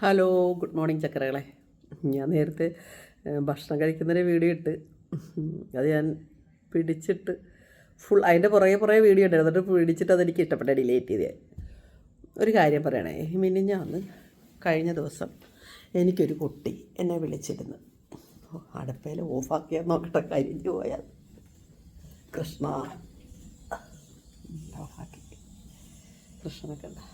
Hello, good morning ചക്കരകളെ. ഞാൻ നേരത്തെ ഭക്ഷണം കഴിക്കുന്നൊരു വീഡിയോ ഇട്ട് അത് ഞാൻ പിടിച്ചിട്ട് അതിൻ്റെ പുറകെ വീഡിയോ ഉണ്ട്. എന്നിട്ട് പിടിച്ചിട്ട് അതെനിക്ക് ഇഷ്ടപ്പെട്ട ഡിലീറ്റ് ചെയ്തേ. ഒരു കാര്യം പറയണേ, മിനിഞ്ഞാന്ന് കഴിഞ്ഞ ദിവസം എനിക്കൊരു കുട്ടി എന്നെ വിളിച്ചിരുന്നു. അടുപ്പയിൽ ഓഫാക്കിയാൽ നോക്കട്ടെ, കരിഞ്ഞു പോയാൽ കൃഷ്ണ ഓഫാക്കി. കൃഷ്ണനൊക്കെ ഉണ്ട്.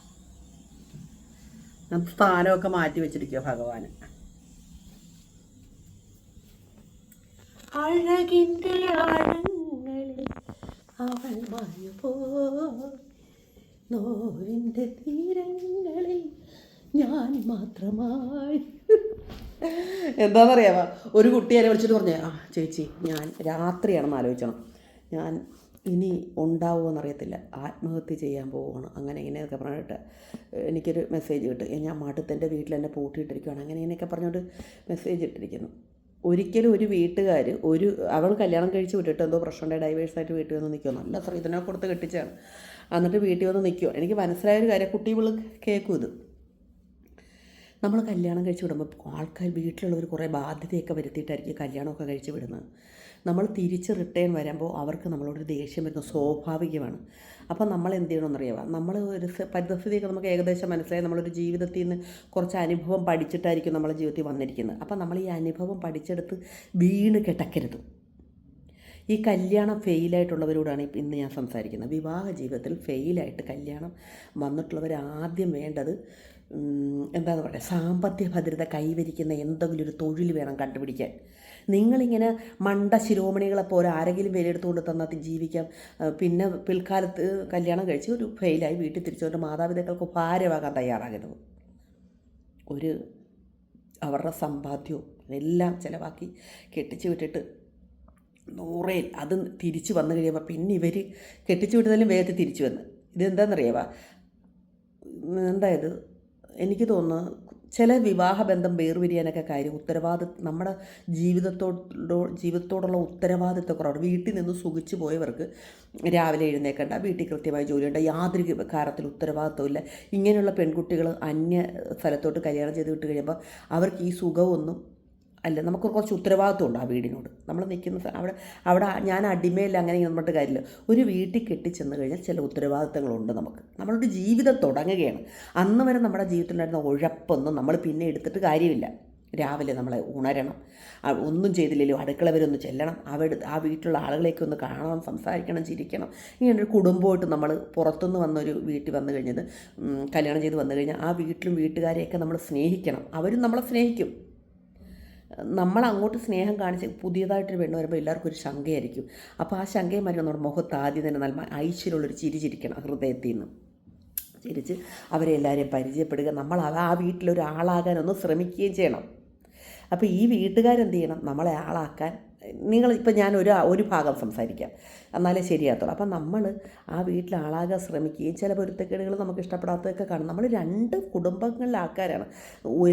ഞാൻ സ്ഥാനമൊക്കെ മാറ്റി വെച്ചിരിക്കുക ഭഗവാന്. അഴകിൻ്റെ ആഴങ്ങളിൽ അവൾ മായുപോ, നോവിൻ്റെ തീരങ്ങളിൽ ഞാൻ മാത്രമായി. എന്താണെന്നറിയാമോ, ഒരു കുട്ടിയെ വിളിച്ചിട്ട് പറഞ്ഞേ, ചേച്ചി ഞാൻ രാത്രിയാണെന്ന് ആലോചിക്കണം, ഞാൻ ഇനി ഉണ്ടാവുമോ എന്നറിയത്തില്ല, ആത്മഹത്യ ചെയ്യാൻ പോവുകയാണ്, അങ്ങനെ ഇങ്ങനെയൊക്കെ പറഞ്ഞിട്ട് എനിക്കൊരു മെസ്സേജ് കിട്ടും. ഞാൻ മടുത്തെൻ്റെ വീട്ടിൽ എന്നെ പൂട്ടിയിട്ടിരിക്കുകയാണ്, അങ്ങനെ ഇങ്ങനെയൊക്കെ പറഞ്ഞുകൊണ്ട് മെസ്സേജ് ഇട്ടിരിക്കുന്നു. ഒരിക്കലും ഒരു വീട്ടുകാർ അവൾ കല്യാണം കഴിച്ച് വിട്ടിട്ട് എന്തോ പ്രശ്നമുണ്ട്, ഡൈവേഴ്സായിട്ട് വീട്ടിൽ വന്ന് നിൽക്കുമോ, നല്ല സ്ത്രീധനം കൊടുത്ത് കെട്ടിച്ചാണ്, എന്നിട്ട് വീട്ടിൽ വന്ന് നിൽക്കുമോ. എനിക്ക് മനസ്സിലായൊരു കാര്യം, കുട്ടികൾ കേൾക്കും ഇത്. നമ്മൾ കല്യാണം കഴിച്ച് വിടുമ്പോൾ ആൾക്കാർ വീട്ടിലുള്ളവർ കുറേ ബാധ്യതയൊക്കെ വരുത്തിയിട്ടായിരിക്കും കല്യാണമൊക്കെ കഴിച്ച് വിടുന്നത്. നമ്മൾ തിരിച്ച് റിട്ടേൺ വരുമ്പോൾ അവർക്ക് നമ്മളോടൊരു ദേഷ്യം വരുന്നത് സ്വാഭാവികമാണ്. അപ്പോൾ നമ്മൾ എന്ത് ചെയ്യണമെന്നറിയാമോ, നമ്മൾ ഒരു പരിസ്ഥിതിയൊക്കെ നമുക്ക് ഏകദേശം മനസ്സിലായി, നമ്മളൊരു ജീവിതത്തിൽ നിന്ന് കുറച്ച് അനുഭവം പഠിച്ചിട്ടായിരിക്കും നമ്മളെ ജീവിതത്തിൽ വന്നിരിക്കുന്നത്. അപ്പോൾ നമ്മൾ ഈ അനുഭവം പഠിച്ചെടുത്ത് വീണ് കിടക്കരുത്. ഈ കല്യാണം ഫെയിലായിട്ടുള്ളവരോടാണ് ഇന്ന് ഞാൻ സംസാരിക്കുന്നത്. വിവാഹ ജീവിതത്തിൽ ഫെയിലായിട്ട് കല്യാണം വന്നിട്ടുള്ളവർ ആദ്യം വേണ്ടത് എന്താണെന്ന് പറയുക, സാമ്പത്തിക ഭദ്രത കൈവരിക്കുന്ന എന്തെങ്കിലും ഒരു തൊഴിൽ വേണം കണ്ടുപിടിക്കാൻ. നിങ്ങളിങ്ങനെ മണ്ട ശിരോമണികളെപ്പോലെ ആരെങ്കിലും വിലയെടുത്തുകൊണ്ട് തന്നാൽ ജീവിക്കാം. പിന്നെ പിൽക്കാലത്ത് കല്യാണം കഴിച്ച് ഒരു ഫെയിലായി വീട്ടിൽ തിരിച്ചുകൊണ്ട് മാതാപിതാക്കൾക്ക് ഭാരമാകാൻ തയ്യാറാകരുത്. അവരുടെ സമ്പാദ്യവും എല്ലാം ചിലവാക്കി കെട്ടിച്ച് വിട്ടിട്ട് നൂറേൽ അത് തിരിച്ച് വന്നു കഴിയുമ്പോൾ പിന്നെ ഇവർ കെട്ടിച്ചു വിട്ടതിലും വേഗത്തിൽ തിരിച്ചു വന്ന് ഇതെന്താണെന്നറിയാമോ, എന്തായത് എനിക്ക് തോന്നുന്നു ചില വിവാഹബന്ധം വേർപിരിയാനൊക്കെ കാര്യം നമ്മുടെ ജീവിതത്തോടുള്ള ഉത്തരവാദിത്വക്കുറവാണ്. വീട്ടിൽ നിന്ന് സുഖിച്ചു പോയവർക്ക് രാവിലെ എഴുന്നേൽക്കേണ്ട, വീട്ടിൽ കൃത്യമായി ജോലിയുണ്ട്, യാതൊരു കാര്യത്തിൽ ഉത്തരവാദിത്വമില്ല. ഇങ്ങനെയുള്ള പെൺകുട്ടികൾ അന്യ സ്ഥലത്തോട്ട് കല്യാണം ചെയ്ത് വിട്ട് കഴിയുമ്പോൾ അവർക്ക് ഈ സുഖമൊന്നും അല്ല, നമുക്ക് കുറച്ച് ഉത്തരവാദിത്വമുണ്ട് ആ വീടിനോട്. നമ്മൾ നിൽക്കുന്ന അവിടെ ഞാൻ അടിമയില്ല അങ്ങനെ പറഞ്ഞിട്ട് കാര്യമില്ല. ഒരു വീട്ടിൽ കെട്ടിച്ചെന്ന് കഴിഞ്ഞാൽ ചില ഉത്തരവാദിത്തങ്ങളുണ്ട് നമുക്ക്. നമ്മളൊരു ജീവിതം തുടങ്ങുകയാണ്. അന്ന് വരെ നമ്മുടെ ജീവിതത്തിലുണ്ടായിരുന്ന ഉഴപ്പൊന്നും നമ്മൾ പിന്നെ എടുത്തിട്ട് കാര്യമില്ല. രാവിലെ നമ്മളെ ഉണരണം, ഒന്നും ചെയ്തില്ലല്ലോ അടുക്കള വരെ ഒന്ന് ചെല്ലണം, ആ വീട്ടിലുള്ള ആളുകളെയൊക്കെ ഒന്ന് കാണണം, സംസാരിക്കണം, ചിരിക്കണം. ഇങ്ങനൊരു കുടുംബമായിട്ട് നമ്മൾ പുറത്തുനിന്ന് വന്നൊരു വീട്ടിൽ വന്നു കഴിഞ്ഞത്, കല്യാണം ചെയ്ത് വന്നു കഴിഞ്ഞാൽ ആ വീട്ടിലും വീട്ടുകാരെയൊക്കെ നമ്മൾ സ്നേഹിക്കണം. അവരും നമ്മളെ സ്നേഹിക്കും. നമ്മൾ അങ്ങോട്ട് സ്നേഹം കാണിച്ച് പുതിയതായിട്ടൊരു പെണ്ണ് വരുമ്പോൾ എല്ലാവർക്കും ഒരു ശങ്കയായിരിക്കും. അപ്പോൾ ആ ശങ്കയും മറ്റും നമ്മുടെ മുഖത്ത് ആദ്യം തന്നെ നല്ല ഐശ്വര്യമുള്ളൊരു ചിരിച്ചിരിക്കണം. ഹൃദയത്തിൽ നിന്ന് ചിരിച്ച് അവരെ എല്ലാവരെയും പരിചയപ്പെടുക. നമ്മൾ ആ വീട്ടിലൊരാളാകാനൊന്ന് ശ്രമിക്കുകയും ചെയ്യണം. അപ്പോൾ ഈ വീട്ടുകാരെന്ത് ചെയ്യണം, നമ്മളെ ആളാക്കാൻ. ഇപ്പം ഞാൻ ഒരു ഭാഗം സംസാരിക്കാം, എന്നാലേ ശരിയാകത്തുള്ളൂ. അപ്പം നമ്മൾ ആ വീട്ടിൽ ആളാകാൻ ശ്രമിക്കുകയും ചില പൊരുത്തക്കേടുകൾ നമുക്ക് ഇഷ്ടപ്പെടാത്തതൊക്കെ കാണും. നമ്മൾ രണ്ട് കുടുംബങ്ങളിലെ ആൾക്കാരാണ്.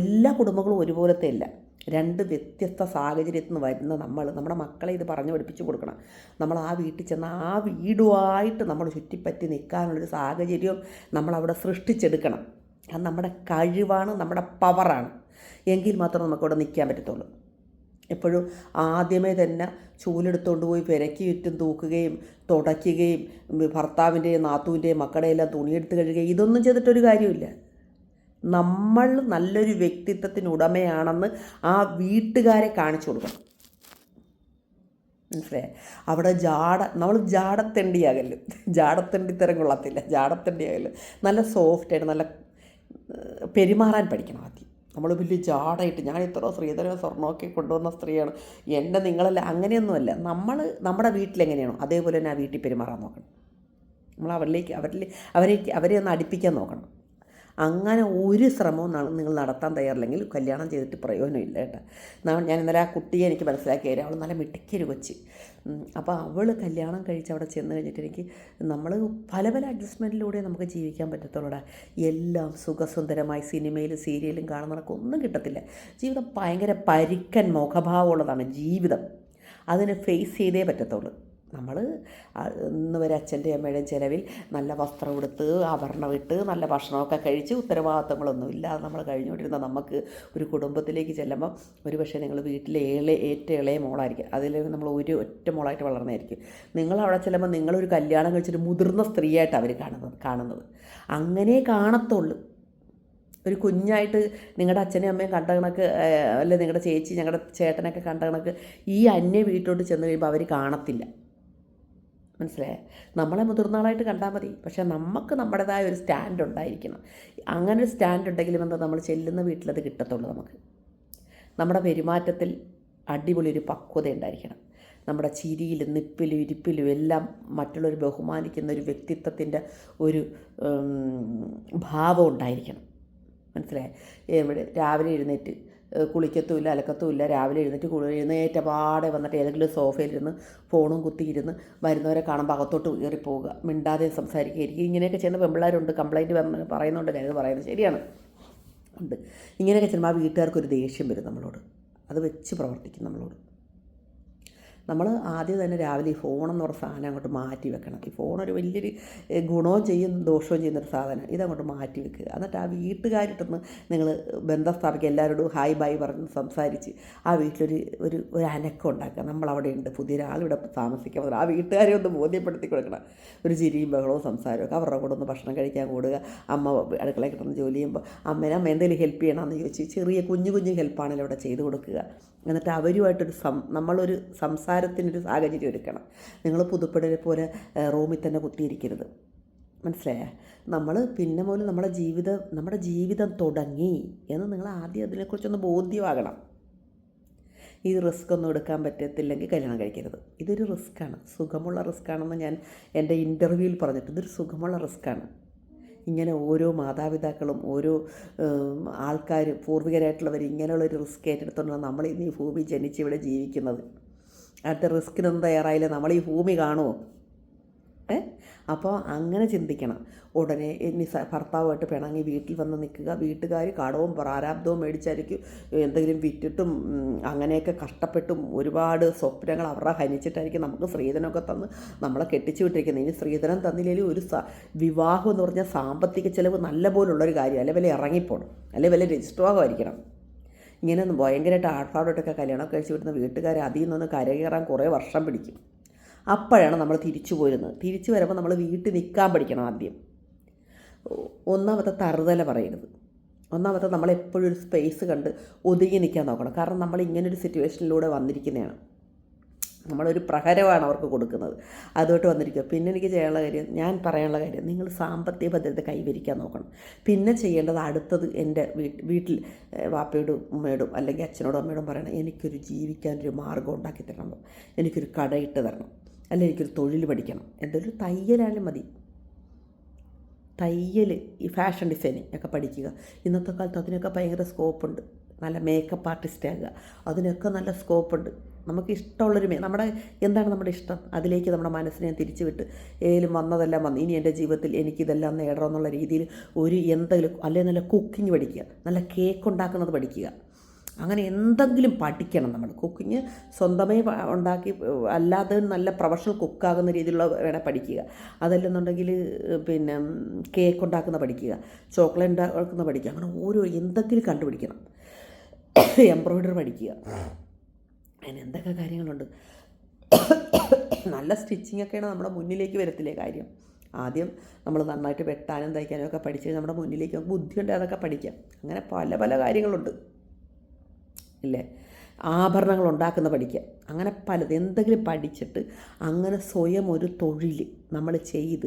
എല്ലാ കുടുംബങ്ങളും ഒരുപോലത്തെ അല്ല. രണ്ട് വ്യത്യസ്ത സാഹചര്യത്തിൽ നിന്ന് വരുന്ന നമ്മുടെ മക്കളെ ഇത് പറഞ്ഞു പഠിപ്പിച്ചു കൊടുക്കണം. നമ്മൾ ആ വീട്ടിൽ ചെന്ന് ആ വീടുമായിട്ട് നമ്മൾ ചുറ്റിപ്പറ്റി നിൽക്കാനുള്ളൊരു സാഹചര്യം നമ്മളവിടെ സൃഷ്ടിച്ചെടുക്കണം. അത് നമ്മുടെ കഴിവാണ്, നമ്മുടെ പവറാണ്. എങ്കിൽ മാത്രമേ നമുക്കവിടെ നിൽക്കാൻ പറ്റത്തുള്ളൂ. എപ്പോഴും ആദ്യമേ തന്നെ ചൂലെടുത്തുകൊണ്ട് പോയി പെരക്കി ചുറ്റും തൂക്കുകയും തുടയ്ക്കുകയും ഭർത്താവിൻ്റെയും നാത്തൂൻ്റെയും മക്കളുടെയെല്ലാം തുണിയെടുത്ത് കഴുകുകയും ഇതൊന്നും ചെയ്തിട്ടൊരു കാര്യമില്ല. നമ്മൾ നല്ലൊരു വ്യക്തിത്വത്തിന് ഉടമയാണെന്ന് ആ വീട്ടുകാരെ കാണിച്ചു കൊടുക്കണം. മനസ്സിലായി? അവിടെ നമ്മൾ ജാടത്തെണ്ടിയാകല്ലോ, ജാടത്തെണ്ടിത്തരം കൊള്ളത്തില്ല, ജാടത്തെണ്ടിയാകല്ലോ. നല്ല സോഫ്റ്റായിട്ട് നല്ല പെരുമാറാൻ പഠിക്കണം ആദ്യം. നമ്മൾ വലിയ ജാടായിട്ട് ഞാൻ ഇത്ര സ്ത്രീധനവും സ്വർണ്ണമൊക്കെ കൊണ്ടുവന്ന സ്ത്രീയാണ്, എൻ്റെ നിങ്ങളല്ല, അങ്ങനെയൊന്നുമല്ല. നമ്മുടെ വീട്ടിലെങ്ങനെയാണോ അതേപോലെ തന്നെ ആ വീട്ടിൽ പെരുമാറാൻ നോക്കണം. നമ്മൾ അവരെ ഒന്ന് അടുപ്പിക്കാൻ നോക്കണം. അങ്ങനെ ഒരു ശ്രമവും നിങ്ങൾ നടത്താൻ തയ്യാറില്ലെങ്കിൽ കല്യാണം ചെയ്തിട്ട് പ്രയോജനമില്ല കേട്ടോ. ഞാൻ ഇന്നലെ ആ കുട്ടിയെ എനിക്ക് മനസ്സിലാക്കി തരാം. അവൾ നല്ല മിടുക്കിയൊരു കൊച്ച്. അപ്പോൾ അവൾ കല്യാണം കഴിച്ച് അവിടെ ചെന്ന് കഴിഞ്ഞിട്ട് എനിക്ക് നമ്മൾ പല അഡ്ജസ്റ്റ്മെൻറ്റിലൂടെ നമുക്ക് ജീവിക്കാൻ പറ്റത്തുള്ളൂടാ. എല്ലാം സുഖസുന്ദരമായി സിനിമയിലും സീരിയലും കാണുന്നവർക്കൊന്നും കിട്ടത്തില്ല. ജീവിതം ഭയങ്കര പരിക്കൻ മുഖഭാവമുള്ളതാണ് ജീവിതം. അതിനെ ഫേസ് ചെയ്തേ പറ്റത്തുള്ളൂ. നമ്മൾ ഇന്ന് വരെ അച്ഛൻ്റെയും അമ്മയുടെയും ചിലവിൽ നല്ല വസ്ത്രം എടുത്ത് ആഭരണം ഇട്ട് നല്ല ഭക്ഷണമൊക്കെ കഴിച്ച് ഉത്തരവാദിത്തങ്ങളൊന്നും ഇല്ലാതെ നമ്മൾ കഴിഞ്ഞുകൊണ്ടിരുന്ന നമുക്ക് ഒരു കുടുംബത്തിലേക്ക് ചെല്ലുമ്പോൾ ഒരു പക്ഷേ നിങ്ങൾ വീട്ടിലെ ഏറ്റവും ഇളയ മോളായിരിക്കും, അതിൽ നമ്മൾ ഒറ്റ മോളായിട്ട് വളർന്നതായിരിക്കും. നിങ്ങളവിടെ ചെല്ലുമ്പോൾ നിങ്ങളൊരു കല്യാണം കഴിച്ചൊരു മുതിർന്ന സ്ത്രീയായിട്ട് അവർ കാണുന്നത് അങ്ങനെ കാണത്തുള്ളൂ. ഒരു കുഞ്ഞായിട്ട് നിങ്ങളുടെ അച്ഛനെയും അമ്മയും കണ്ട കണക്ക്, അല്ലെ നിങ്ങളുടെ ചേച്ചി ഞങ്ങളുടെ ചേട്ടനൊക്കെ കണ്ട കണക്ക് ഈ അന്യ വീട്ടിലോട്ട് ചെന്ന് കഴിയുമ്പോൾ അവർ കാണത്തില്ല. മനസ്സിലായേ? നമ്മളെ മുതിർന്ന ആളായിട്ട് കണ്ടാൽ മതി, പക്ഷേ നമുക്ക് നമ്മുടേതായ ഒരു സ്റ്റാൻഡ് ഉണ്ടായിരിക്കണം. അങ്ങനെ ഒരു സ്റ്റാൻഡ് ഉണ്ടെങ്കിലും എന്താ നമ്മൾ ചെല്ലുന്ന വീട്ടിലത് കിട്ടത്തുള്ളൂ. നമുക്ക് നമ്മുടെ പെരുമാറ്റത്തിൽ അടിപൊളി ഒരു പക്വത ഉണ്ടായിരിക്കണം. നമ്മുടെ ചിരിയിലും നിപ്പിലും ഇരിപ്പിലും എല്ലാം മറ്റുള്ളവർ ബഹുമാനിക്കുന്ന ഒരു വ്യക്തിത്വത്തിൻ്റെ ഒരു ഭാവം ഉണ്ടായിരിക്കണം. മനസ്സിലായേ? രാവിലെ എഴുന്നേറ്റ് കുളിക്കത്തുമില്ല അലക്കത്തുമില്ല, രാവിലെ എഴുന്നേറ്റ് പാടെ വന്നിട്ട് ഏതെങ്കിലും സോഫയിലിരുന്ന് ഫോണും കുത്തിയിരുന്ന് വരുന്നവരെ കാണുമ്പോൾ അകത്തോട്ട് കയറി പോവുക, മിണ്ടാതെ സംസാരിക്കുകയായിരിക്കും. ഇങ്ങനെയൊക്കെ ചെയ്യുന്ന പെമ്പിള്ളേരുണ്ട്, കംപ്ലൈൻറ്റ് പറയുന്നുണ്ട്. ഞാനിത് പറയുന്നത് ശരിയാണ്, ഉണ്ട്. ഇങ്ങനെയൊക്കെ ചെയ്യുമ്പോൾ ആ വീട്ടുകാർക്കൊരു ദേഷ്യം വരും നമ്മളോട്, അത് വെച്ച് പ്രവർത്തിക്കും നമ്മളോട്. നമ്മൾ ആദ്യം തന്നെ രാവിലെ ഈ ഫോണെന്ന് പറഞ്ഞ സാധനം അങ്ങോട്ട് മാറ്റി വെക്കണം. ഈ ഫോണൊരു വലിയൊരു ഗുണവും ചെയ്യും ദോഷവും ചെയ്യുന്നൊരു സാധനം. ഇതങ്ങോട്ട് മാറ്റി വെക്കുക. എന്നിട്ട് ആ വീട്ടുകാരിട്ടൊന്ന് നിങ്ങൾ ബന്ധം സ്ഥാപിക്കുക. എല്ലാവരോടും ഹായ് ബായ് പറഞ്ഞ് സംസാരിച്ച് ആ വീട്ടിലൊരു ഒരു ഒരു അനക്കം ഉണ്ടാക്കുക. നമ്മളവിടെ ഉണ്ട്, പുതിയൊരാളിവിടെ താമസിക്കാൻ പോകുന്നത്. ആ വീട്ടുകാരെ ഒന്ന് ബോധ്യപ്പെടുത്തി കൊടുക്കണം. ഒരു ചിരിയും ബഹളവും സംസാരമൊക്കെ അവരുടെ കൂടെ ഒന്ന് ഭക്ഷണം കഴിക്കാൻ കൂടുക. അമ്മ അടുക്കളയിൽ കിട്ടുന്ന ജോലി ചെയ്യുമ്പോൾ അമ്മ എന്തെങ്കിലും ഹെൽപ്പ് ചെയ്യണമെന്ന് ചോദിച്ച് ചെറിയ കുഞ്ഞു ഹെൽപ്പാണെങ്കിലും അവിടെ ചെയ്ത് കൊടുക്കുക. എന്നിട്ട് അവരുമായിട്ടൊരു നമ്മളൊരു സംസാരത്തിനൊരു സാഹചര്യം ഒരുക്കണം. നിങ്ങൾ പുതുപ്പടരെ പോലെ റൂമിൽ തന്നെ കുത്തിയിരിക്കരുത്. മനസ്സിലായേ? നമ്മൾ പിന്നെ പോലും നമ്മുടെ ജീവിതം തുടങ്ങി എന്ന് നിങ്ങൾ ആദ്യം അതിനെക്കുറിച്ചൊന്ന് ബോധ്യമാകണം. ഈ റിസ്ക് ഒന്നും എടുക്കാൻ പറ്റത്തില്ലെങ്കിൽ കല്യാണം കഴിക്കരുത്. ഇതൊരു റിസ്ക്കാണ്, സുഖമുള്ള റിസ്ക്കാണെന്ന് ഞാൻ എൻ്റെ ഇൻ്റർവ്യൂവിൽ പറഞ്ഞിട്ട്, ഇതൊരു സുഖമുള്ള റിസ്ക്കാണ്. ഇങ്ങനെ ഓരോ മാതാപിതാക്കളും ഓരോ ആൾക്കാർ പൂർവികരായിട്ടുള്ളവർ ഇങ്ങനെയുള്ളൊരു റിസ്ക് ഏറ്റെടുത്തുകൊണ്ടാണ് നമ്മൾ ഇന്ന് ഈ ഭൂമി ജനിച്ച് ഇവിടെ ജീവിക്കുന്നത്. അടുത്ത റിസ്കിനൊന്നും തയ്യാറായില്ല നമ്മൾ ഈ ഭൂമി കാണുമോ? അപ്പോൾ അങ്ങനെ ചിന്തിക്കണം. ഉടനെ ഇനി ഭർത്താവുമായിട്ട് പിണങ്ങി വീട്ടിൽ വന്ന് നിൽക്കുക. വീട്ടുകാർ കടവും പ്രാരാബ്ദവും മേടിച്ചായിരിക്കും എന്തെങ്കിലും വിറ്റിട്ടും അങ്ങനെയൊക്കെ കഷ്ടപ്പെട്ടും ഒരുപാട് സ്വപ്നങ്ങൾ അവരുടെ ഹനിച്ചിട്ടായിരിക്കും നമുക്ക് സ്ത്രീധനമൊക്കെ തന്ന് നമ്മളെ കെട്ടിച്ചു വിട്ടിരിക്കുന്നത്. ഇനി സ്ത്രീധനം തന്നില്ലെങ്കിൽ ഒരു വിവാഹം എന്ന് പറഞ്ഞാൽ സാമ്പത്തിക ചിലവ് നല്ല പോലുള്ളൊരു കാര്യം, അല്ലെ വില ഇറങ്ങിപ്പോണം, അല്ലെ വില രജിസ്റ്ററാകുമായിരിക്കണം. ഇങ്ങനെ ഭയങ്കരമായിട്ട് ആർഭാടമായിട്ടൊക്കെ കല്യാണം കഴിച്ച് വിടുന്ന വീട്ടുകാർ അതിൽ നിന്ന് കരകയറാൻ കുറേ വർഷം പിടിക്കും. അപ്പോഴാണ് നമ്മൾ തിരിച്ചു പോരുന്നത്. തിരിച്ചു വരുമ്പോൾ നമ്മൾ വീട്ടിൽ നിൽക്കാൻ പഠിക്കണം ആദ്യം. ഒന്നാമത്തെ തറുതല പറയരുത്. ഒന്നാമത്തെ നമ്മളെപ്പോഴും ഒരു സ്പേസ് കണ്ട് ഒതുങ്ങി നിൽക്കാൻ നോക്കണം. കാരണം നമ്മൾ ഇങ്ങനൊരു സിറ്റുവേഷനിലൂടെ വന്നിരിക്കുന്നതാണ്. നമ്മളൊരു പ്രഹരമാണ് അവർക്ക് കൊടുക്കുന്നത്, അതുമായിട്ട് വന്നിരിക്കുക. പിന്നെ എനിക്ക് ചെയ്യാനുള്ള കാര്യം, ഞാൻ പറയാനുള്ള കാര്യം, നിങ്ങൾ സാമ്പത്തിക ഭദ്രത കൈവരിക്കാൻ നോക്കണം. പിന്നെ ചെയ്യേണ്ടത് അടുത്തത് എൻ്റെ വീട്ടിൽ വാപ്പയോടും ഉമ്മയോടും അല്ലെങ്കിൽ അച്ഛനോടും അമ്മയോടും പറയണം, എനിക്കൊരു ജീവിക്കാനൊരു മാർഗ്ഗം ഉണ്ടാക്കി തരണം, എനിക്കൊരു കടയിട്ട് തരണം, അല്ലെങ്കിൽ എനിക്കൊരു തൊഴിൽ പഠിക്കണം. എന്തൊരു തയ്യലായാലും മതി. തയ്യൽ, ഈ ഫാഷൻ ഡിസൈനിങ് ഒക്കെ പഠിക്കുക. ഇന്നത്തെ കാലത്ത് അതിനൊക്കെ ഭയങ്കര സ്കോപ്പുണ്ട്. നല്ല മേക്കപ്പ് ആർട്ടിസ്റ്റ് ആകുക, അതിനൊക്കെ നല്ല സ്കോപ്പുണ്ട്. നമുക്ക് ഇഷ്ടമുള്ളൊരു എന്താണ് നമ്മുടെ ഇഷ്ടം, അതിലേക്ക് നമ്മുടെ മനസ്സിനെ തിരിച്ചു വിട്ട് ഏലും വന്നതെല്ലാം വന്നു, ഇനി എൻ്റെ ജീവിതത്തിൽ എനിക്കിതെല്ലാം നേടണം എന്നുള്ള രീതിയിൽ ഒരു എന്തെങ്കിലും, അല്ലെങ്കിൽ നല്ല കുക്കിംഗ് പഠിക്കുക, നല്ല കേക്ക് ഉണ്ടാക്കുന്നത് പഠിക്കുക. അങ്ങനെ എന്തെങ്കിലും പഠിക്കണം. നമ്മൾ കുക്കിങ് സ്വന്തമായി ഉണ്ടാക്കി അല്ലാതെ നല്ല പ്രൊഫഷണൽ കുക്കാകുന്ന രീതിയിലുള്ള വേണേൽ പഠിക്കുക. അതല്ലെന്നുണ്ടെങ്കിൽ പിന്നെ കേക്ക് ഉണ്ടാക്കുന്ന പഠിക്കുക, ചോക്ലേറ്റ് ഉണ്ടാക്കുന്ന പഠിക്കുക. അങ്ങനെ ഓരോ എന്തെങ്കിലും കണ്ടുപിടിക്കണം. എംബ്രോയ്ഡറി പഠിക്കുക. അങ്ങനെ എന്തൊക്കെ കാര്യങ്ങളുണ്ട്. നല്ല സ്റ്റിച്ചിങ്ങൊക്കെയാണ് നമ്മുടെ മുന്നിലേക്ക് വരത്തില്ലേ കാര്യം. ആദ്യം നമ്മൾ നന്നായിട്ട് വെട്ടാനും തയ്ക്കാനും ഒക്കെ പഠിച്ച് നമ്മുടെ മുന്നിലേക്ക് ബുദ്ധിയുണ്ട് അതൊക്കെ പഠിക്കാം. അങ്ങനെ പല പല കാര്യങ്ങളുണ്ട് ഇല്ലേ. ആഭരണങ്ങൾ ഉണ്ടാക്കുന്ന പഠിക്കുക. അങ്ങനെ പലത് എന്തെങ്കിലും പഠിച്ചിട്ട് അങ്ങനെ സ്വയം ഒരു തൊഴിൽ നമ്മൾ ചെയ്ത്,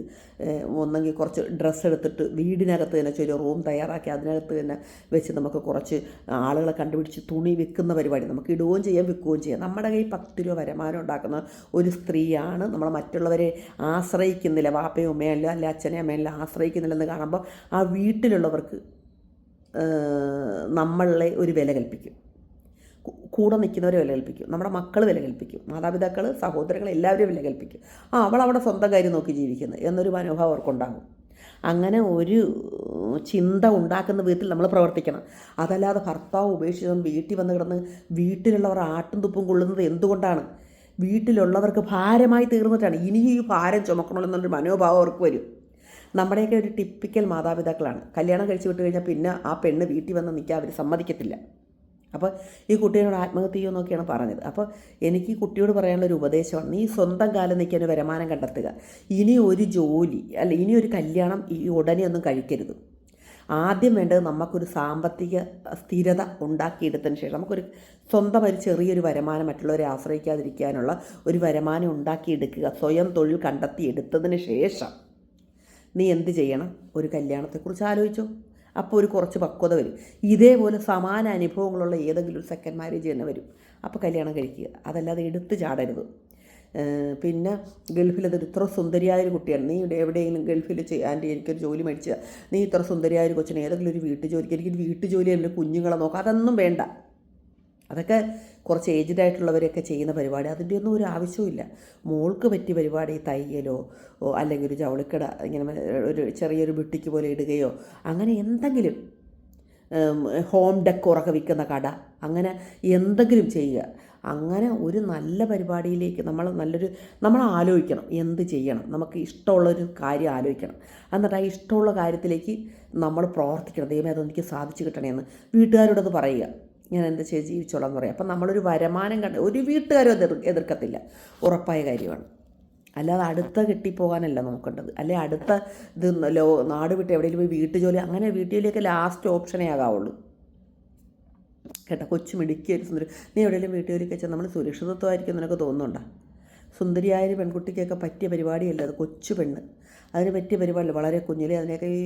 ഒന്നെങ്കിൽ കുറച്ച് ഡ്രസ്സ് എടുത്തിട്ട് വീടിനകത്ത് തന്നെ ചെറിയ റൂം തയ്യാറാക്കി അതിനകത്ത് തന്നെ വെച്ച് നമുക്ക് കുറച്ച് ആളുകളെ കണ്ടുപിടിച്ച് തുണി വിൽക്കുന്ന പരിപാടി നമുക്ക് ഇടുകയും ചെയ്യാം വിൽക്കുകയും ചെയ്യാം. നമ്മുടെ കയ്യിൽ 10 രൂപ വരുമാനം ഉണ്ടാക്കുന്ന ഒരു സ്ത്രീയാണ്. നമ്മൾ മറ്റുള്ളവരെ ആശ്രയിക്കുന്നില്ല, വാപ്പയും ഉമ്മയല്ല അല്ലെ അച്ഛനെയും അമ്മയല്ല ആശ്രയിക്കുന്നില്ലെന്ന് കാണുമ്പോൾ ആ വീട്ടിലുള്ളവർക്ക് നമ്മളെ ഒരു വില കൽപ്പിക്കും. കൂടെ നിൽക്കുന്നവരെ വില കൽപ്പിക്കും, നമ്മുടെ മക്കൾ വില കൽപ്പിക്കും, മാതാപിതാക്കൾ സഹോദരങ്ങൾ എല്ലാവരും വില കൽപ്പിക്കും. അവളവിടെ സ്വന്തം കാര്യം നോക്കി ജീവിക്കുന്നത് എന്നൊരു മനോഭാവം അവർക്കുണ്ടാകും. അങ്ങനെ ഒരു ചിന്ത ഉണ്ടാക്കുന്ന വിധത്തിൽ നമ്മൾ പ്രവർത്തിക്കണം. അതല്ലാതെ ഭർത്താവ് ഉപേക്ഷിച്ച് വീട്ടിൽ വന്ന് കിടന്ന് വീട്ടിലുള്ളവർ ആട്ടും തുപ്പും കൊള്ളുന്നത് എന്തുകൊണ്ടാണ്? വീട്ടിലുള്ളവർക്ക് ഭാരമായി തീർന്നിട്ടാണ്. ഇനിയും ഈ ഭാരം ചുമക്കണമെന്നൊരു മനോഭാവം അവർക്ക് വരും. നമ്മുടെയൊക്കെ ഒരു ടിപ്പിക്കൽ മാതാപിതാക്കളാണ്. കല്യാണം കഴിച്ച് വിട്ട് കഴിഞ്ഞാൽ പിന്നെ ആ പെണ്ണ് വീട്ടിൽ വന്ന് നിൽക്കാൻ അവർ സമ്മതിക്കത്തില്ല. അപ്പോൾ ഈ കുട്ടീനോട് ആത്മഹത്യ ചെയ്യുമെന്നൊക്കെയാണ് പറഞ്ഞത്. അപ്പോൾ എനിക്ക് ഈ കുട്ടിയോട് പറയാനുള്ളൊരു ഉപദേശമാണ്, നീ സ്വന്തം കാലം നിൽക്കാൻ ഒരു വരുമാനം കണ്ടെത്തുക. ഇനി ഒരു ജോലി ഇനി ഒരു കല്യാണം ഈ ഉടനെ ഒന്നും കഴിക്കരുത്. ആദ്യം വേണ്ടത് നമുക്കൊരു സാമ്പത്തിക സ്ഥിരത ഉണ്ടാക്കിയെടുത്തതിന് ശേഷം നമുക്കൊരു സ്വന്തം ഒരു ചെറിയൊരു വരുമാനം, മറ്റുള്ളവരെ ആശ്രയിക്കാതിരിക്കാനുള്ള ഒരു വരുമാനം ഉണ്ടാക്കിയെടുക്കുക. സ്വയം തൊഴിൽ കണ്ടെത്തിയെടുത്തതിന് ശേഷം നീ എന്ത് ചെയ്യണം? ഒരു കല്യാണത്തെക്കുറിച്ച് ആലോചിച്ചോ. അപ്പോൾ ഒരു കുറച്ച് പക്വത വരും. ഇതേപോലെ സമാന അനുഭവങ്ങളുള്ള ഏതെങ്കിലും ഒരു സെക്കൻഡ് മാരേജ് തന്നെ വരും. അപ്പോൾ കല്യാണം കഴിക്കുക. അതല്ലാതെ എടുത്ത് ചാടരുത്. പിന്നെ ഗൾഫിലത് ഇത്ര സുന്ദരിയായൊരു കുട്ടിയാണ്, നീ എവിടെയെങ്കിലും ഗൾഫിൽ ആൻറ്റി എനിക്കൊരു ജോലി മേടിച്ചാൽ, നീ ഇത്ര സുന്ദരിയായൊരു കൊച്ചിനെ ഏതെങ്കിലും ഒരു വീട്ടുജോലിക്ക്, എനിക്കൊരു വീട്ടുജോലി എൻ്റെ കുഞ്ഞുങ്ങളെ നോക്കാം, അതൊന്നും വേണ്ട. അതൊക്കെ കുറച്ച് ഏജ്ഡ് ആയിട്ടുള്ളവരൊക്കെ ചെയ്യുന്ന പരിപാടി. അതിൻ്റെ ഒന്നും ഒരു ആവശ്യമില്ല. മോൾക്ക് പറ്റിയ പരിപാടി തയ്യലോ അല്ലെങ്കിൽ ഒരു ജൗളിക്കട ഇങ്ങനെ ഒരു ചെറിയൊരു ബുട്ടിക്ക് പോലെ ഇടുകയോ അങ്ങനെ എന്തെങ്കിലും, ഹോം ഡെക്കോറൊക്കെ വിൽക്കുന്ന കട, അങ്ങനെ എന്തെങ്കിലും ചെയ്യുക. അങ്ങനെ ഒരു നല്ല പരിപാടിയിലേക്ക് നമ്മൾ ആലോചിക്കണം എന്ത് ചെയ്യണം. നമുക്ക് ഇഷ്ടമുള്ളൊരു കാര്യം ആലോചിക്കണം. എന്നിട്ട് ആ ഇഷ്ടമുള്ള കാര്യത്തിലേക്ക് നമ്മൾ പ്രവർത്തിക്കണം. ദൈവമേ അതെനിക്ക് സാധിച്ചു കിട്ടണമെന്ന് വീട്ടുകാരോടത് പറയുക. ഞാൻ എന്താ ജീവിച്ചോളാം എന്ന് പറയാം. അപ്പം നമ്മളൊരു വരുമാനം ഒരു വീട്ടുകാരും എതിർക്കത്തില്ല, ഉറപ്പായ കാര്യമാണ്. അല്ലാതെ അടുത്ത കെട്ടിപ്പോകാനല്ല നോക്കേണ്ടത്. അല്ലെ അടുത്ത നാട് വിട്ട് എവിടെയെങ്കിലും പോയി വീട്ടുജോലി, അങ്ങനെ വീട്ടുജോലിയൊക്കെ ലാസ്റ്റ് ഓപ്ഷനേ ആകാവുള്ളൂ കേട്ടോ. കൊച്ചു മിടുക്കിയൊരു സുന്ദരി, നീ എവിടെയെങ്കിലും വീട്ടുജോലിക്ക് വെച്ചാൽ നമ്മൾ സുരക്ഷിതത്വമായിരിക്കും നിനക്ക് തോന്നുന്നുണ്ടോ? സുന്ദരിയായ പെൺകുട്ടിക്കൊക്കെ പറ്റിയ പരിപാടിയല്ല അത്. കൊച്ചു പെണ്ണ്, അതിന് പറ്റിയ പരിപാടിയില്ല. വളരെ കുഞ്ഞിലെ അതിനൊക്കെ ഈ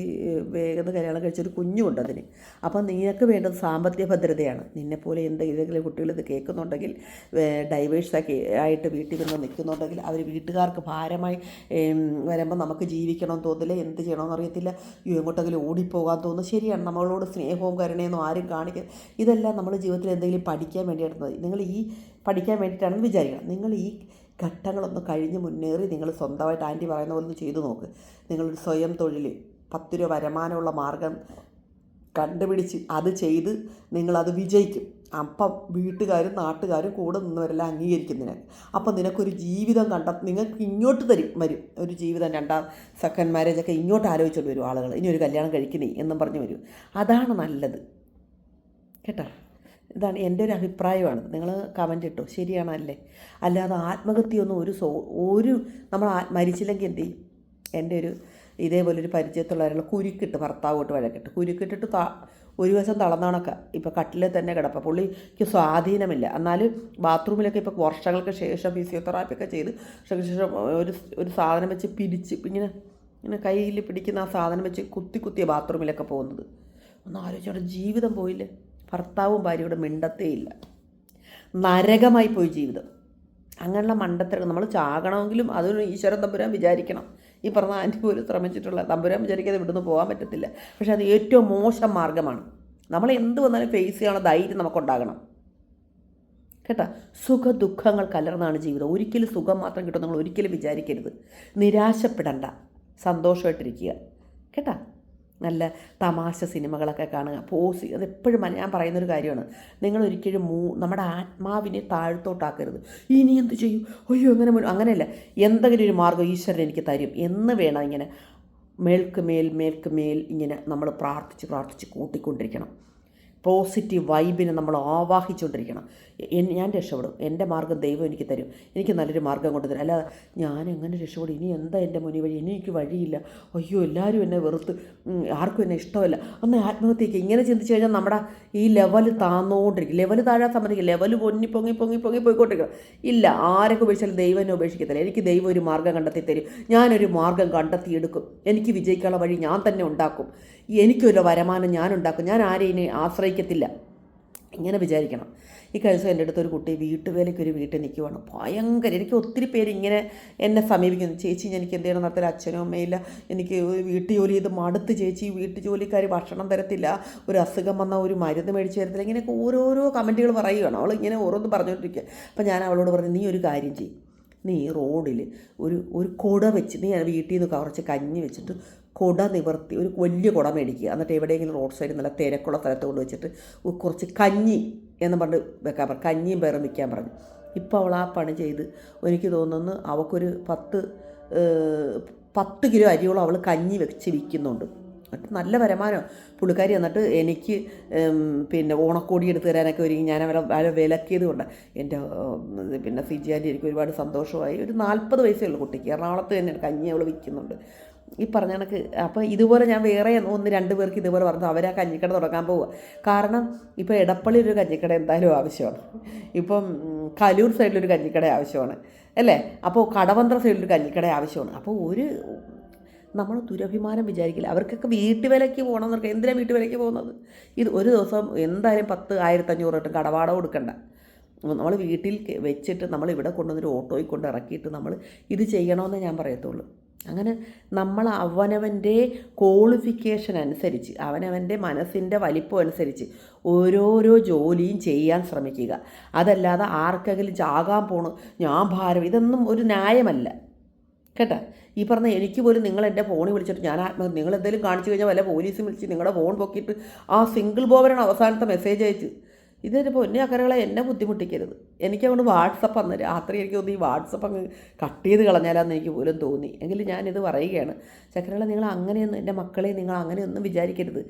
വേഗം കല്യാണം കഴിച്ചൊരു കുഞ്ഞുമുണ്ട് അതിന്. അപ്പം നിനക്ക് വേണ്ടത് സാമ്പത്തിക ഭദ്രതയാണ്. നിന്നെപ്പോലെ ഏതെങ്കിലും കുട്ടികൾ ഇത് കേൾക്കുന്നുണ്ടെങ്കിൽ, ഡൈവേഴ്സൊക്കെ ആയിട്ട് വീട്ടിൽ നിന്ന് നിൽക്കുന്നുണ്ടെങ്കിൽ, അവർ വീട്ടുകാർക്ക് ഭാരമായി വരുമ്പോൾ നമുക്ക് ജീവിക്കണമെന്ന് തോന്നില്ല, എന്ത് ചെയ്യണമെന്ന് അറിയത്തില്ല, എങ്ങോട്ടെങ്കിലും ഓടിപ്പോകാൻ തോന്നുന്നു. ശരിയാണ്, നമ്മളോട് സ്നേഹവും കരുണയൊന്നും ആരും കാണിക്കുക. ഇതെല്ലാം നമ്മൾ ജീവിതത്തിൽ എന്തെങ്കിലും പഠിക്കാൻ വേണ്ടിയിട്ടാണ്. നിങ്ങൾ ഈ പഠിക്കാൻ വേണ്ടിയിട്ടാണെന്ന് വിചാരിക്കണം. നിങ്ങൾ ഈ ഘട്ടങ്ങളൊന്ന് കഴിഞ്ഞ് മുന്നേറി നിങ്ങൾ സ്വന്തമായിട്ട് ആൻറ്റി പറയുന്ന പോലെ ഒന്ന് ചെയ്തു നോക്ക്. നിങ്ങളൊരു സ്വയം തൊഴിൽ 10 രൂപ വരുമാനമുള്ള മാർഗം കണ്ടുപിടിച്ച് അത് ചെയ്ത് നിങ്ങളത് വിജയിക്കും. അപ്പം വീട്ടുകാരും നാട്ടുകാരും കൂടെ നിന്നവരെല്ലാം അംഗീകരിക്കുന്നതിന്. അപ്പം നിനക്കൊരു ജീവിതം നിങ്ങൾക്ക് ഇങ്ങോട്ട് വരും ഒരു ജീവിതം. രണ്ടാം സെക്കൻഡ് മാരേജൊക്കെ ഇങ്ങോട്ട് ആലോചിച്ചുകൊണ്ട് വരും ആളുകൾ. ഇനി ഒരു കല്യാണം കഴിക്കുന്നേ എന്നും പറഞ്ഞു വരും. അതാണ് നല്ലത് കേട്ടോ. ഇതാണ് എൻ്റെ ഒരു അഭിപ്രായമാണ്. നിങ്ങൾ കമൻ്റ് ഇട്ടോ, ശരിയാണല്ലേ? അല്ലാതെ ആത്മഹത്യയൊന്നും ഒരു നമ്മൾ മരിച്ചില്ലെങ്കിൽ എന്ത് ചെയ്യും? എൻ്റെ ഇതേപോലൊരു പരിചയത്തുള്ള ഒരാൾ കുരുക്കിട്ട്, ഭർത്താവോട്ട് വഴക്കിട്ട് കുരുക്കിട്ടിട്ട് ഒരു വശം തളർന്നണക്ക ഇപ്പോൾ കട്ടിലെ തന്നെ കിടപ്പ. പുള്ളിക്ക് സ്വാധീനമില്ല. എന്നാലും ബാത്റൂമിലൊക്കെ ഇപ്പോൾ വർഷങ്ങൾക്ക് ശേഷം ഫിസിയോതെറാപ്പിയൊക്കെ ചെയ്ത് ശേഷം ഒരു സാധനം വെച്ച് പിടിച്ച് ഇങ്ങനെ കയ്യിൽ പിടിക്കുന്ന ആ സാധനം വെച്ച് കുത്തിയ ബാത്റൂമിലൊക്കെ പോകുന്നത്. ഒന്ന് ആലോചിച്ചോടെ, ജീവിതം പോയില്ലേ? ഭർത്താവും ഭാര്യയോട് മിണ്ടത്തേയില്ല. നരകമായി പോയി ജീവിതം. അങ്ങനെയുള്ള മണ്ടത്തരം. നമ്മൾ ചാകണമെങ്കിലും അതൊരു ഈശ്വരൻ തമ്പുരാൻ വിചാരിക്കണം. ഈ പറഞ്ഞ ആൻറ്റി പോലും ശ്രമിച്ചിട്ടുള്ള തമ്പുരാൻ വിചാരിക്കാതെ ഇവിടുന്ന് പോകാൻ പറ്റത്തില്ല. പക്ഷേ അത് ഏറ്റവും മോശം മാർഗ്ഗമാണ്. നമ്മൾ എന്ത് വന്നാലും ഫേസ് ചെയ്യാനുള്ള ധൈര്യം നമുക്കുണ്ടാകണം കേട്ടോ. സുഖ ദുഃഖങ്ങൾ കലർന്നാണ് ജീവിതം. ഒരിക്കലും സുഖം മാത്രം കിട്ടും നിങ്ങൾ ഒരിക്കലും വിചാരിക്കരുത്. നിരാശപ്പെടണ്ട, സന്തോഷമായിട്ടിരിക്കുക കേട്ടോ. നല്ല തമാശ സിനിമകളൊക്കെ കാണുക, അതെപ്പോഴും ഞാൻ പറയുന്നൊരു കാര്യമാണ്. നിങ്ങളൊരിക്കലും നമ്മുടെ ആത്മാവിനെ താഴ്ത്തോട്ടാക്കരുത്. ഇനി എന്ത് ചെയ്യും, അയ്യോ അങ്ങനെയല്ല. എന്തെങ്കിലും ഒരു മാർഗ്ഗം ഈശ്വരൻ എനിക്ക് തരും എന്ന് വേണം ഇങ്ങനെ മേൽക്ക് മേൽ ഇങ്ങനെ നമ്മൾ പ്രാർത്ഥിച്ച് കൂട്ടിക്കൊണ്ടിരിക്കണം. പോസിറ്റീവ് വൈബിനെ നമ്മൾ ആവാഹിച്ചുകൊണ്ടിരിക്കണം. ഞാൻ രക്ഷപ്പെടും, എൻ്റെ മാർഗ്ഗം ദൈവം എനിക്ക് തരും, എനിക്ക് നല്ലൊരു മാർഗ്ഗം കൊണ്ട് തരും. അല്ലാതെ ഞാൻ എങ്ങനെ രക്ഷപ്പെടും, ഇനി എന്താ എൻ്റെ മുന്നിൽ വഴി, ഇനി എനിക്ക് വഴിയില്ല, അയ്യോ എല്ലാവരും എന്നെ വെറുത്ത്, ആർക്കും എന്നെ ഇഷ്ടമല്ല, ഒന്ന് ആത്മഹത്യയ്ക്ക്, ഇങ്ങനെ ചിന്തിച്ച് കഴിഞ്ഞാൽ നമ്മുടെ ഈ ലെവൽ താഴ്ന്നുകൊണ്ടിരിക്കും. ലെവൽ താഴാൻ സമ്മതിക്കും. ലെവൽ പൊങ്ങി പോയിക്കൊണ്ടിരിക്കണം. ഇല്ല, ആരൊക്കെ ഉപേക്ഷിച്ചാലും ദൈവം എന്നെ ഉപേക്ഷിക്കത്തില്ല. എനിക്ക് ദൈവം ഒരു മാർഗ്ഗം കണ്ടെത്തി തരും. ഞാനൊരു മാർഗ്ഗം കണ്ടെത്തിയെടുക്കും. എനിക്ക് വിജയിക്കാനുള്ള വഴി ഞാൻ തന്നെ ഉണ്ടാക്കും. എനിക്കൊരു വരുമാനം ഞാനുണ്ടാക്കും. ഞാൻ ആരെയും ആശ്രയിക്കത്തില്ല. ഇങ്ങനെ വിചാരിക്കണം. ഈ കഴിഞ്ഞ എൻ്റെ അടുത്തൊരു കുട്ടി വീട്ടുവേലയ്ക്കൊരു വീട്ടിൽ നിൽക്കുവാണ്. ഭയങ്കര, എനിക്ക് ഒത്തിരി പേര് ഇങ്ങനെ എന്നെ സമീപിക്കുന്നു. ചേച്ചി എനിക്ക് എന്ത് ചെയ്യണം നടത്തില്ല, അച്ഛനും അമ്മയില്ല, എനിക്ക് വീട്ടു ജോലി ചെയ്ത് മടുത്ത് ചേച്ചി, വീട്ടു ജോലിക്കാർ ഭക്ഷണം തരത്തില്ല, ഒരു അസുഖം വന്നാൽ ഒരു മരുന്ന് മേടിച്ച് തരത്തില്ല, ഇങ്ങനെയൊക്കെ ഓരോരോ കമൻറ്റുകൾ പറയുകയാണ്. അവൾ ഇങ്ങനെ ഓരോന്ന് പറഞ്ഞുകൊണ്ടിരിക്കുക. അപ്പം ഞാൻ അവളോട് പറഞ്ഞു, നീ ഒരു കാര്യം ചെയ്യും, നീ റോഡിൽ ഒരു കുട വെച്ച്, നീ വീട്ടിൽ നിന്ന് കുറച്ച് കഞ്ഞി വെച്ചിട്ട് കുട നിവർത്തി ഒരു വലിയ കുട മേടിക്കുക. എന്നിട്ട് എവിടെയെങ്കിലും റോഡ് സൈഡിൽ നല്ല തിരക്കുള്ള സ്ഥലത്ത് കൊണ്ട് വെച്ചിട്ട് കുറച്ച് കഞ്ഞി എന്ന് പറഞ്ഞ് വെക്കാൻ പറഞ്ഞു. കഞ്ഞിയും പേറും വയ്ക്കാൻ പറഞ്ഞു. ഇപ്പോൾ അവൾ ആ പണി ചെയ്ത് എനിക്ക് തോന്നുന്നു അവൾക്കൊരു 10 കിലോ അരിയോളം അവൾ കഞ്ഞി വെച്ച് വിൽക്കുന്നുണ്ട്. എന്നിട്ട് നല്ല വരുമാനം പുള്ളിക്കാരി. എന്നിട്ട് എനിക്ക് പിന്നെ ഓണക്കോടി എടുത്ത് തരാനൊക്കെ ഒരുങ്ങി. ഞാൻ അവരെ വിലക്കിയത് കൊണ്ട് എൻ്റെ പിന്നെ സിജിയാൻ്റെ എനിക്ക് ഒരുപാട് സന്തോഷമായി. ഒരു 40 വയസ്സേ ഉള്ളൂ കുട്ടിക്ക്. എറണാകുളത്ത് തന്നെ കഞ്ഞി അവൾ വിൽക്കുന്നുണ്ട്. ഈ പറഞ്ഞ കണക്ക്. അപ്പോൾ ഇതുപോലെ ഞാൻ വേറെ 1-2 പേർക്ക് ഇതുപോലെ പറഞ്ഞു അവർ ആ കഞ്ഞിക്കട തുടങ്ങാൻ പോവുക. കാരണം ഇപ്പോൾ എടപ്പള്ളി ഒരു കഞ്ഞിക്കട എന്തായാലും ആവശ്യമാണ്, ഇപ്പം കലൂർ സൈഡിലൊരു കഞ്ഞിക്കട ആവശ്യമാണ് അല്ലേ, അപ്പോൾ കടവന്ത്ര സൈഡിലൊരു കഞ്ഞിക്കട ആവശ്യമാണ്. അപ്പോൾ നമ്മൾ ദുരഭിമാനം വിചാരിക്കില്ല. അവർക്കൊക്കെ വീട്ടുവിലയ്ക്ക് പോകണമെന്നൊക്കെ. എന്തിനാണ് വീട്ടുവിലയ്ക്ക് പോകുന്നത്? ഇത് ഒരു ദിവസം എന്തായാലും 10,000-1,500 തൊട്ട് കടവാടം കൊടുക്കണ്ട. നമ്മൾ വീട്ടിൽ വെച്ചിട്ട് നമ്മൾ ഇവിടെ കൊണ്ടുവന്നൊരു ഓട്ടോയിൽ കൊണ്ട് ഇറക്കിയിട്ട് നമ്മൾ ഇത് ചെയ്യണമെന്നേ ഞാൻ പറയത്തുള്ളൂ. അങ്ങനെ നമ്മൾ അവനവൻ്റെ ക്വാളിഫിക്കേഷൻ അനുസരിച്ച്, അവനവൻ്റെ മനസ്സിൻ്റെ വലിപ്പം അനുസരിച്ച് ഓരോരോ ജോലിയും ചെയ്യാൻ ശ്രമിക്കുക. അതല്ലാതെ ആർക്കെങ്കിലും ചാകാൻ പോണു, ഞാൻ ഭാരം, ഇതൊന്നും ഒരു ന്യായമല്ല കേട്ടോ. ഈ പറഞ്ഞ എനിക്ക് പോലും നിങ്ങൾ എൻ്റെ ഫോണിൽ വിളിച്ചിട്ട് ഞാൻ നിങ്ങൾ എന്തെങ്കിലും കാണിച്ചു കഴിഞ്ഞാൽ വല്ല പോലീസും വിളിച്ച് നിങ്ങളുടെ ഫോൺ പൊക്കിയിട്ട് ആ സിംഗിൾ ബോബനാണ് അവസാനത്തെ മെസ്സേജ് അയച്ച്. ഇതൊരു പൊന്നെ അക്കരകളെ എന്നെ ബുദ്ധിമുട്ടിക്കരുത്. എനിക്കതുകൊണ്ട് വാട്സപ്പ് അന്ന് രാത്രി എനിക്ക് തോന്നി ഈ വാട്സപ്പ് അങ്ങ് കട്ട് ചെയ്ത് കളഞ്ഞാലാന്ന് എനിക്ക് പോലും തോന്നി. എങ്കിലും ഞാനിത് പറയുകയാണ്, ചക്കരകളെ നിങ്ങൾ അങ്ങനെയൊന്നും, എൻ്റെ മക്കളെ നിങ്ങൾ അങ്ങനെയൊന്നും വിചാരിക്കരുത്.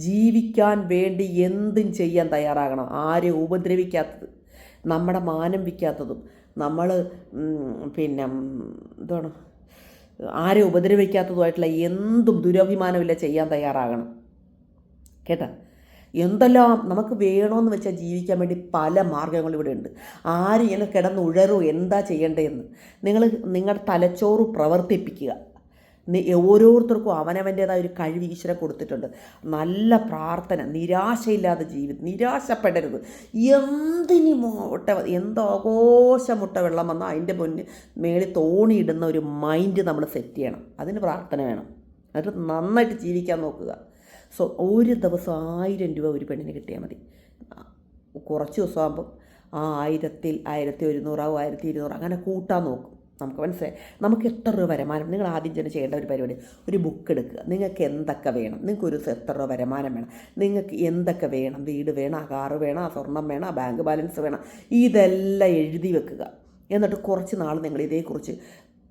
ജീവിക്കാൻ വേണ്ടി എന്തും ചെയ്യാൻ തയ്യാറാകണം. ആരെയും ഉപദ്രവിക്കാത്തത്, നമ്മുടെ മാനം വിൽക്കാത്തതും, നമ്മൾ പിന്നെ എന്താണ് ആരെയും ഉപദ്രവിക്കാത്തതുമായിട്ടുള്ള എന്തും ദുരഭിമാനമില്ല ചെയ്യാൻ തയ്യാറാകണം കേട്ടോ. എന്തെല്ലാം നമുക്ക് വേണമെന്ന് വെച്ചാൽ ജീവിക്കാൻ വേണ്ടി പല മാർഗ്ഗങ്ങളും ഇവിടെ ഉണ്ട്. ആരും ഇങ്ങനെ കിടന്നുഴറൂ എന്താ ചെയ്യേണ്ടതെന്ന്. നിങ്ങളുടെ തലച്ചോറ് പ്രവർത്തിപ്പിക്കുക. ഓരോരുത്തർക്കും അവനവൻ്റേതായ ഒരു കഴിവ് ഈശ്വരൻ കൊടുത്തിട്ടുണ്ട്. നല്ല പ്രാർത്ഥന, നിരാശയില്ലാതെ ജീവിതം, നിരാശപ്പെടരുത്. എന്താഘോഷമുട്ട വെള്ളം വന്നാൽ അതിൻ്റെ മേളിൽ തോണിയിടുന്ന ഒരു മൈൻഡ് നമ്മൾ സെറ്റ് ചെയ്യണം. അതിന് പ്രാർത്ഥന വേണം. എന്നിട്ട് നന്നായിട്ട് ജീവിക്കാൻ നോക്കുക. ഒരു ദിവസം 1000 രൂപ ഒരു പെണ്ണിന് കിട്ടിയാൽ മതി. കുറച്ച് ദിവസമാകുമ്പം 1000-ൽ 1100 ആവും, 1200 അങ്ങനെ കൂട്ടാൻ നോക്കും. നമുക്ക് മനസ്സിലായി നമുക്ക് എത്ര രൂപ വരുമാനം. നിങ്ങൾ ആദ്യം തന്നെ ചെയ്യേണ്ട ഒരു പരിപാടി, ഒരു ബുക്ക് എടുക്കുക. നിങ്ങൾക്ക് എന്തൊക്കെ വേണം, നിങ്ങൾക്ക് ഒരു എത്ര രൂപ വരുമാനം വേണം, നിങ്ങൾക്ക് എന്തൊക്കെ വേണം, വീട് വേണം, കാറ് വേണം, സ്വർണം വേണം, ബാങ്ക് ബാലൻസ് വേണം, ഇതെല്ലാം എഴുതി വെക്കുക. എന്നിട്ട് കുറച്ച് നാൾ നിങ്ങൾ ഇതേക്കുറിച്ച്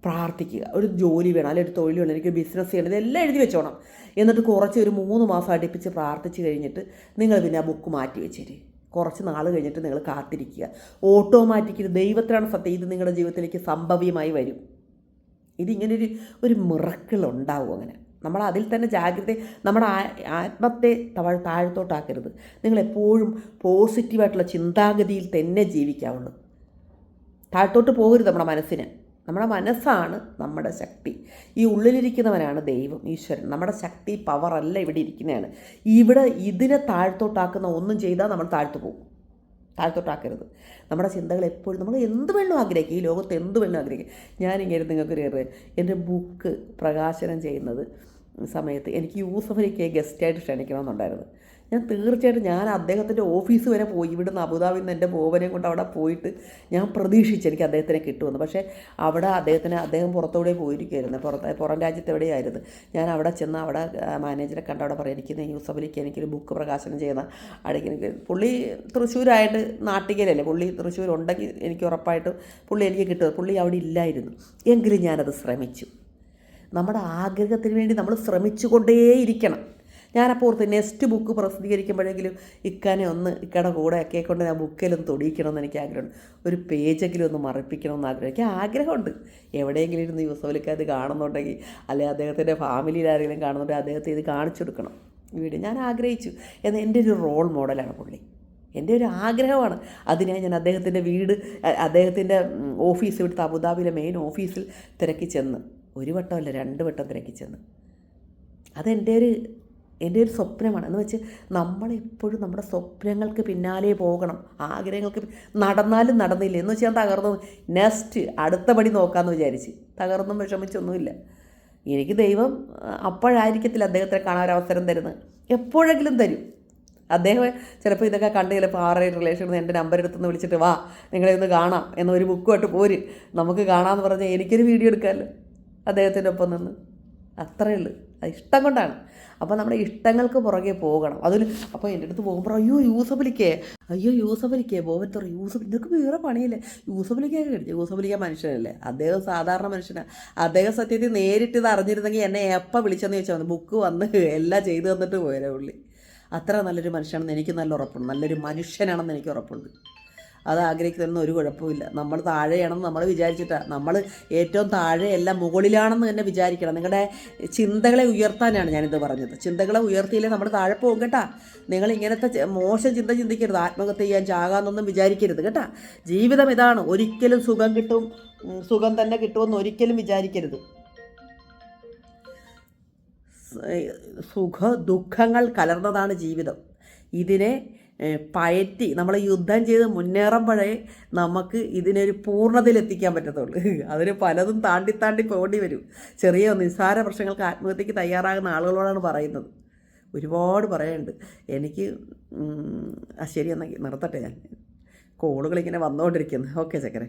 പ്രാർത്ഥിക്കുക. ഒരു ജോലി വേണം, അല്ലെങ്കിൽ ഒരു തൊഴിൽ വേണം, എനിക്ക് ബിസിനസ് ചെയ്യണം, ഇതെല്ലാം എഴുതി വെച്ചോണം. എന്നിട്ട് ഒരു 3 മാസം അടുപ്പിച്ച് പ്രാർത്ഥിച്ച് കഴിഞ്ഞിട്ട് നിങ്ങൾ പിന്നെ ആ ബുക്ക് മാറ്റി വെച്ചേര്. കുറച്ച് നാൾ കഴിഞ്ഞിട്ട് നിങ്ങൾ കാത്തിരിക്കുക. ഓട്ടോമാറ്റിക്കലി ദൈവത്തിലാണ് സത്യം, ഇത് നിങ്ങളുടെ ജീവിതത്തിലേക്ക് സംഭവ്യമായി വരും. ഇതിങ്ങനൊരു മിറക്കിൾ ഉണ്ടാവും. അങ്ങനെ നമ്മൾ അതിൽ തന്നെ ജാഗ്രത, നമ്മുടെ ആത്മത്തെ താഴത്തോട്ടാക്കരുത്. നിങ്ങളെപ്പോഴും പോസിറ്റീവായിട്ടുള്ള ചിന്താഗതിയിൽ തന്നെ ജീവിക്കാവുള്ളൂ. താഴത്തോട്ട് പോകരുത് നമ്മുടെ മനസ്സിന്. നമ്മുടെ മനസ്സാണ് നമ്മുടെ ശക്തി. ഈ ഉള്ളിലിരിക്കുന്നവനാണ് ദൈവം, ഈശ്വരൻ. നമ്മുടെ ശക്തി, പവറല്ല ഇവിടെ ഇരിക്കുന്നതാണ്. ഇതിനെ താഴ്ത്തോട്ടാക്കുന്ന ഒന്നും ചെയ്താൽ നമ്മൾ താഴ്ത്തു പോകും. താഴ്ത്തോട്ടാക്കരുത്. നമ്മുടെ ചിന്തകൾ എപ്പോഴും നമ്മൾ എന്ത് വേണം ആഗ്രഹിക്കുക, ഈ ലോകത്ത് എന്ത് വേണം ആഗ്രഹിക്കുക. ഞാനിങ്ങനെ നിങ്ങൾക്കൊരു എൻ്റെ ബുക്ക് പ്രകാശനം ചെയ്യുന്നത് സമയത്ത് എനിക്ക് യൂസഫ് അലിക്ക് ഗസ്റ്റായിട്ട് ക്ഷണിക്കണമെന്നുണ്ടായിരുന്നു. ഞാൻ അദ്ദേഹത്തിൻ്റെ ഓഫീസ് വരെ പോയി. ഇവിടുന്ന് അബുദാബിയിൽ നിന്ന് എൻ്റെ ബോബനെയും കൊണ്ട് അവിടെ പോയിട്ട് ഞാൻ പ്രതീക്ഷിച്ചു എനിക്ക് അദ്ദേഹത്തിനെ കിട്ടുമെന്ന്. പക്ഷേ അവിടെ അദ്ദേഹം പുറത്തോടെ പോയിരിക്കുമായിരുന്നു, പുറം രാജ്യത്ത് എവിടെയായിരുന്നു. ഞാൻ അവിടെ ചെന്ന് അവിടെ മാനേജറെ കണ്ട് അവിടെ പറയും, എനിക്ക് യൂസഫ് അലിക്ക് എനിക്കൊരു ബുക്ക് പ്രകാശനം ചെയ്യുന്ന അടയ്ക്ക്. പുള്ളി തൃശ്ശൂരായിട്ട് നാട്ടികയിലല്ലേ, പുള്ളി തൃശ്ശൂർ ഉണ്ടെങ്കിൽ എനിക്ക് ഉറപ്പായിട്ടും പുള്ളി എനിക്ക് കിട്ടുന്നത്. പുള്ളി അവിടെ ഇല്ലായിരുന്നു. എങ്കിലും ഞാനത് ശ്രമിച്ചു. നമ്മുടെ ആഗ്രഹത്തിന് വേണ്ടി നമ്മൾ ശ്രമിച്ചുകൊണ്ടേയിരിക്കണം. ഞാനപ്പോൾ ഓർത്ത് നെക്സ്റ്റ് ബുക്ക് പ്രസിദ്ധീകരിക്കുമ്പോഴെങ്കിലും ഇക്കയുടെ കൂടെ ഒക്കെ കൊണ്ട് ഞാൻ ബുക്കിലൊന്ന് തൊടിയിക്കണമെന്ന് എനിക്ക് ആഗ്രഹമുണ്ട്. ഒരു പേജെങ്കിലും ഒന്ന് മറിപ്പിക്കണമെന്ന് ആഗ്രഹം. എനിക്ക് ആഗ്രഹമുണ്ട്. എവിടെയെങ്കിലും ഇരുന്ന് യൂസഫലിക്ക് അത് കാണുന്നുണ്ടെങ്കിൽ, അല്ലെങ്കിൽ അദ്ദേഹത്തിൻ്റെ ഫാമിലിയിൽ ആരെങ്കിലും കാണുന്നുണ്ടെങ്കിൽ അദ്ദേഹത്തെ ഇത് കാണിച്ചു കൊടുക്കണം വീഡിയോ. ഞാൻ ആഗ്രഹിച്ചു. എന്നാൽ എൻ്റെ ഒരു റോൾ മോഡലാണ് പുള്ളി, എൻ്റെ ഒരു ആഗ്രഹമാണ്. അതിനായി ഞാൻ അദ്ദേഹത്തിൻ്റെ അദ്ദേഹത്തിൻ്റെ ഓഫീസ്, ഇവിടുത്തെ അബുദാബിയിലെ മെയിൻ ഓഫീസിൽ തിരക്കി ചെന്ന്, 1 വട്ടമല്ല 2 വട്ടം തിരക്കി ചെന്ന്. അതെൻ്റെ ഒരു സ്വപ്നമാണ്. എന്ന് വെച്ച് നമ്മളെപ്പോഴും നമ്മുടെ സ്വപ്നങ്ങൾക്ക് പിന്നാലെ പോകണം. ആഗ്രഹങ്ങൾക്ക് നടന്നാലും നടന്നില്ല എന്ന് വെച്ചാൽ ഞാൻ തകർന്നു, നെക്സ്റ്റ് അടുത്ത പടി നോക്കാമെന്ന് വിചാരിച്ച് തകർന്നും വിഷമിച്ചൊന്നുമില്ല. എനിക്ക് ദൈവം അപ്പോഴായിരിക്കത്തില്ല അദ്ദേഹത്തെ കാണാൻ ഒരവസരം തരുന്നത്, എപ്പോഴെങ്കിലും തരും. അദ്ദേഹം ചിലപ്പോൾ ഇതൊക്കെ കണ്ട് ചിലപ്പോൾ റിലേഷൻ എൻ്റെ നമ്പർ എടുത്തുനിന്ന് വിളിച്ചിട്ട് വാ നിങ്ങളെ ഒന്ന് കാണാം എന്നൊരു ബുക്കുമായിട്ട് പോര് നമുക്ക് കാണാമെന്ന് പറഞ്ഞാൽ എനിക്കൊരു വീഡിയോ എടുക്കാമല്ലോ അദ്ദേഹത്തിൻ്റെ ഒപ്പം നിന്ന്. അത്രയേ ഉള്ളൂ. അത് ഇഷ്ടം കൊണ്ടാണ്. അപ്പോൾ നമ്മുടെ ഇഷ്ടങ്ങൾക്ക് പുറകെ പോകണം. അതിന് അപ്പോൾ എൻ്റെ അടുത്ത് പോകുമ്പോൾ അയ്യോ യൂസഫലിക്കേ ബോബൻ യൂസഫ് ഇതൊക്കെ വേറെ പണിയില്ലേ, യൂസഫലിക്കൊക്കെ കഴിച്ചു. യൂസഫലിക്ക മനുഷ്യനല്ലേ, അദ്ദേഹം സാധാരണ മനുഷ്യനാണ്. അദ്ദേഹം സത്യത്തിൽ നേരിട്ട് ഇത് അറിഞ്ഞിരുന്നെങ്കിൽ എന്നെ എപ്പോൾ വിളിച്ചെന്ന് ചോദിച്ചാൽ മതി, ബുക്ക് വന്ന് എല്ലാം ചെയ്തു തന്നിട്ട് പോയാലേ പുള്ളി. അത്ര നല്ലൊരു മനുഷ്യനാണെന്ന് എനിക്ക് നല്ല ഉറപ്പുണ്ട്, നല്ലൊരു മനുഷ്യനാണെന്ന് എനിക്ക് ഉറപ്പുണ്ട്. അത് ആഗ്രഹിക്കുന്നതിന് ഒരു കുഴപ്പമില്ല. നമ്മൾ താഴെയാണെന്ന് നമ്മൾ വിചാരിച്ചിട്ടാണ്, നമ്മൾ ഏറ്റവും താഴെയല്ല മുകളിലാണെന്ന് തന്നെ വിചാരിക്കണം. നിങ്ങളുടെ ചിന്തകളെ ഉയർത്താനാണ് ഞാനിത് പറഞ്ഞത്. ചിന്തകളെ ഉയർത്തിയില്ലേ നമ്മൾ താഴെ പോകും കേട്ടാ. നിങ്ങൾ ഇങ്ങനത്തെ മോശം ചിന്ത ചിന്തിക്കരുത്, ആത്മഹത്യ ചെയ്യാൻ ചാകാന്നൊന്നും വിചാരിക്കരുത് കേട്ടാ. ജീവിതം ഇതാണ്, ഒരിക്കലും സുഖം തന്നെ കിട്ടുമെന്ന് ഒരിക്കലും വിചാരിക്കരുത്. ദുഃഖങ്ങൾ കലർന്നതാണ് ജീവിതം. ഇതിനെ പയറ്റി നമ്മൾ യുദ്ധം ചെയ്ത് മുന്നേറുമ്പോഴേ നമുക്ക് ഇതിനൊരു പൂർണ്ണതയിലെത്തിക്കാൻ പറ്റത്തുള്ളൂ. അതിന് പലതും താണ്ടി പോകേണ്ടി വരും. ചെറിയ നിസ്സാര പ്രശ്നങ്ങൾക്ക് ആത്മഹത്യക്ക് തയ്യാറാകുന്ന ആളുകളോടാണ് പറയുന്നത്. ഒരുപാട് പറയാനുണ്ട് എനിക്ക്. ശരി, എന്നാൽ നിർത്തട്ടെ, ഞാൻ കോളുകളിങ്ങനെ വന്നുകൊണ്ടിരിക്കുന്നു. ഓക്കെ ചക്കരെ.